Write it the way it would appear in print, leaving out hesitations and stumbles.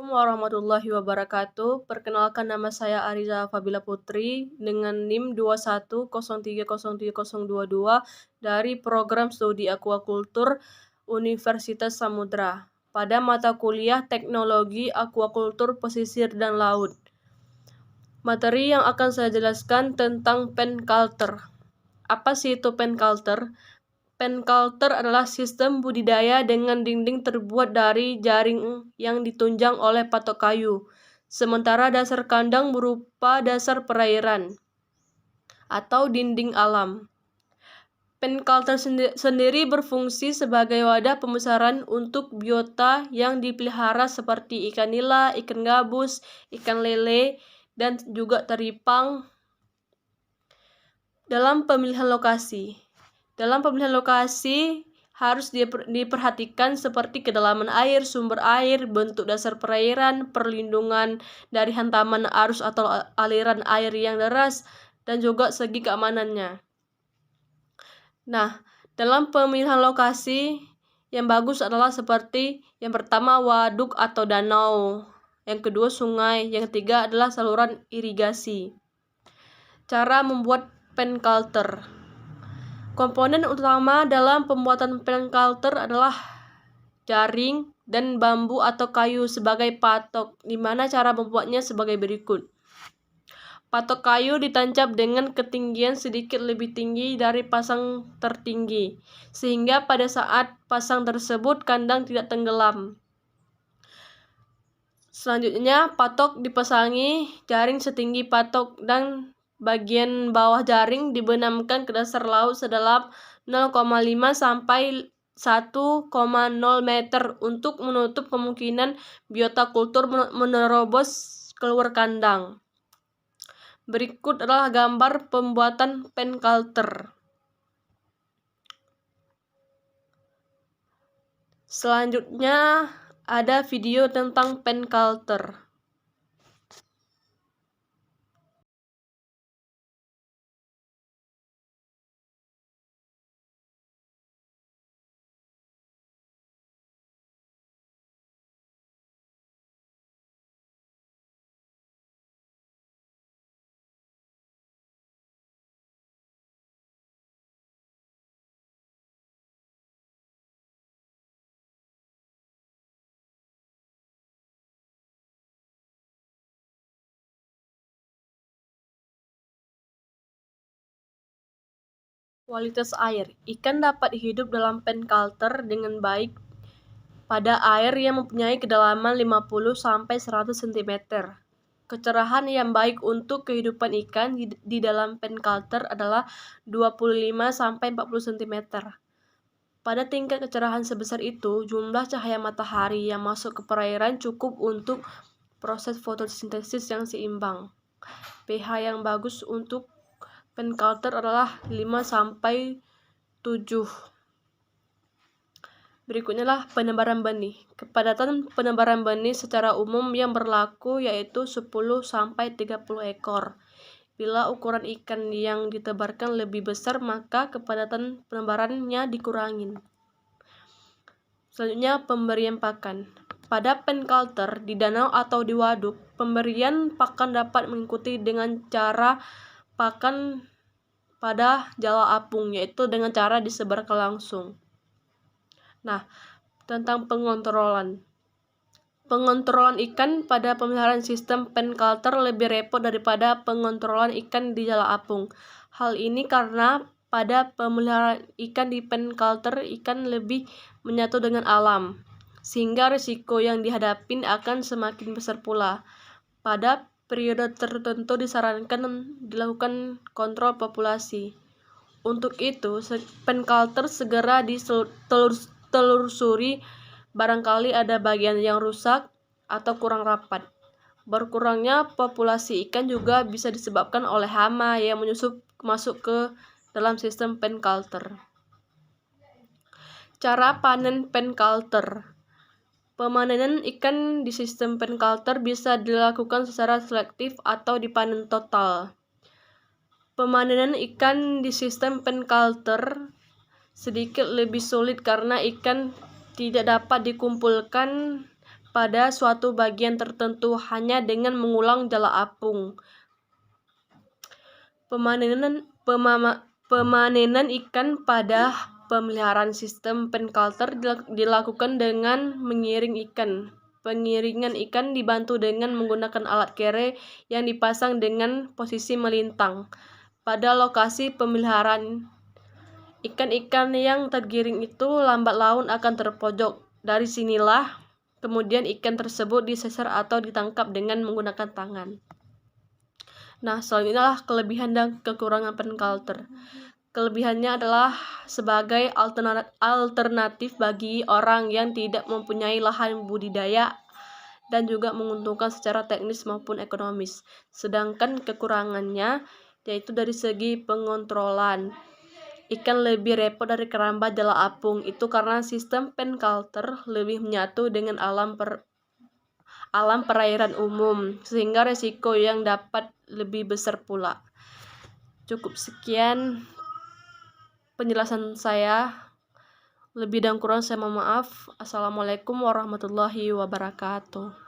Assalamualaikum warahmatullahi wabarakatuh. Perkenalkan, nama saya Ariza Fabila Putri dengan NIM 2103030222 dari Program Studi Aquaculture Universitas Samudra pada mata kuliah Teknologi Aquaculture Pesisir dan Laut. Materi yang akan saya jelaskan tentang pen culture. Apa sih itu pen culture? Pen culture adalah sistem budidaya dengan dinding terbuat dari jaring yang ditunjang oleh patok kayu, sementara dasar kandang berupa dasar perairan atau dinding alam. Pen culture sendiri berfungsi sebagai wadah pembesaran untuk biota yang dipelihara seperti ikan nila, ikan gabus, ikan lele, dan juga teripang. Dalam pemilihan lokasi harus diperhatikan seperti kedalaman air, sumber air, bentuk dasar perairan, perlindungan dari hantaman arus atau aliran air yang deras, dan juga segi keamanannya. Nah, dalam pemilihan lokasi yang bagus adalah seperti yang pertama waduk atau danau, yang kedua sungai, yang ketiga adalah saluran irigasi. Cara membuat pen culture. Komponen utama dalam pembuatan pen culture adalah jaring dan bambu atau kayu sebagai patok, di mana cara membuatnya sebagai berikut. Patok kayu ditancap dengan ketinggian sedikit lebih tinggi dari pasang tertinggi, sehingga pada saat pasang tersebut kandang tidak tenggelam. Selanjutnya, patok dipasangi jaring setinggi patok dan bagian bawah jaring dibenamkan ke dasar laut sedalam 0,5 sampai 1,0 meter untuk menutup kemungkinan biota kultur menerobos keluar kandang. Berikut adalah gambar pembuatan pen culture. Selanjutnya ada video tentang pen culture. Kualitas air. Ikan dapat hidup dalam pen culture dengan baik pada air yang mempunyai kedalaman 50 sampai 100 cm. Kecerahan yang baik untuk kehidupan ikan di dalam pen culture adalah 25 sampai 40 cm. Pada tingkat kecerahan sebesar itu, jumlah cahaya matahari yang masuk ke perairan cukup untuk proses fotosintesis yang seimbang. pH yang bagus untuk pen culture adalah 5 sampai 7. Berikutnya adalah penebaran benih. Kepadatan penebaran benih secara umum yang berlaku yaitu 10 sampai 30 ekor. Bila ukuran ikan yang ditebarkan lebih besar, maka kepadatan penebarannya dikurangin. Selanjutnya, pemberian pakan. Pada pen culture di danau atau di waduk, pemberian pakan dapat mengikuti dengan cara pakan pada jala apung, yaitu dengan cara disebarkan langsung. Nah, tentang pengontrolan. Pengontrolan ikan pada pemeliharaan sistem pen culture lebih repot daripada pengontrolan ikan di jala apung. Hal ini karena pada pemeliharaan ikan di pen culture, ikan lebih menyatu dengan alam, sehingga risiko yang dihadapi akan semakin besar pula. Pada periode tertentu disarankan dilakukan kontrol populasi. Untuk itu, pen culture segera ditelusuri, barangkali ada bagian yang rusak atau kurang rapat. Berkurangnya populasi ikan juga bisa disebabkan oleh hama yang menyusup masuk ke dalam sistem pen culture. Cara panen pen culture. Pemanenan ikan di sistem pen culture bisa dilakukan secara selektif atau dipanen total. Pemanenan ikan di sistem pen culture sedikit lebih sulit karena ikan tidak dapat dikumpulkan pada suatu bagian tertentu hanya dengan mengulang jala apung. Pemanenan ikan pada pemeliharaan sistem pen culture dilakukan dengan mengiring ikan. Pengiringan ikan dibantu dengan menggunakan alat kere yang dipasang dengan posisi melintang pada lokasi pemeliharaan. Ikan-ikan yang tergiring itu lambat laun akan terpojok. Dari sinilah kemudian ikan tersebut disesar atau ditangkap dengan menggunakan tangan. Nah, selanjutnya kelebihan dan kekurangan pen culture. Kelebihannya adalah sebagai alternatif bagi orang yang tidak mempunyai lahan budidaya dan juga menguntungkan secara teknis maupun ekonomis. Sedangkan kekurangannya yaitu dari segi pengontrolan. Ikan lebih repot dari keramba jala apung itu karena sistem pen culture lebih menyatu dengan alam perairan umum sehingga resiko yang dapat lebih besar pula. Cukup sekian penjelasan saya. Lebih dan kurang saya mohon maaf. Assalamualaikum warahmatullahi wabarakatuh.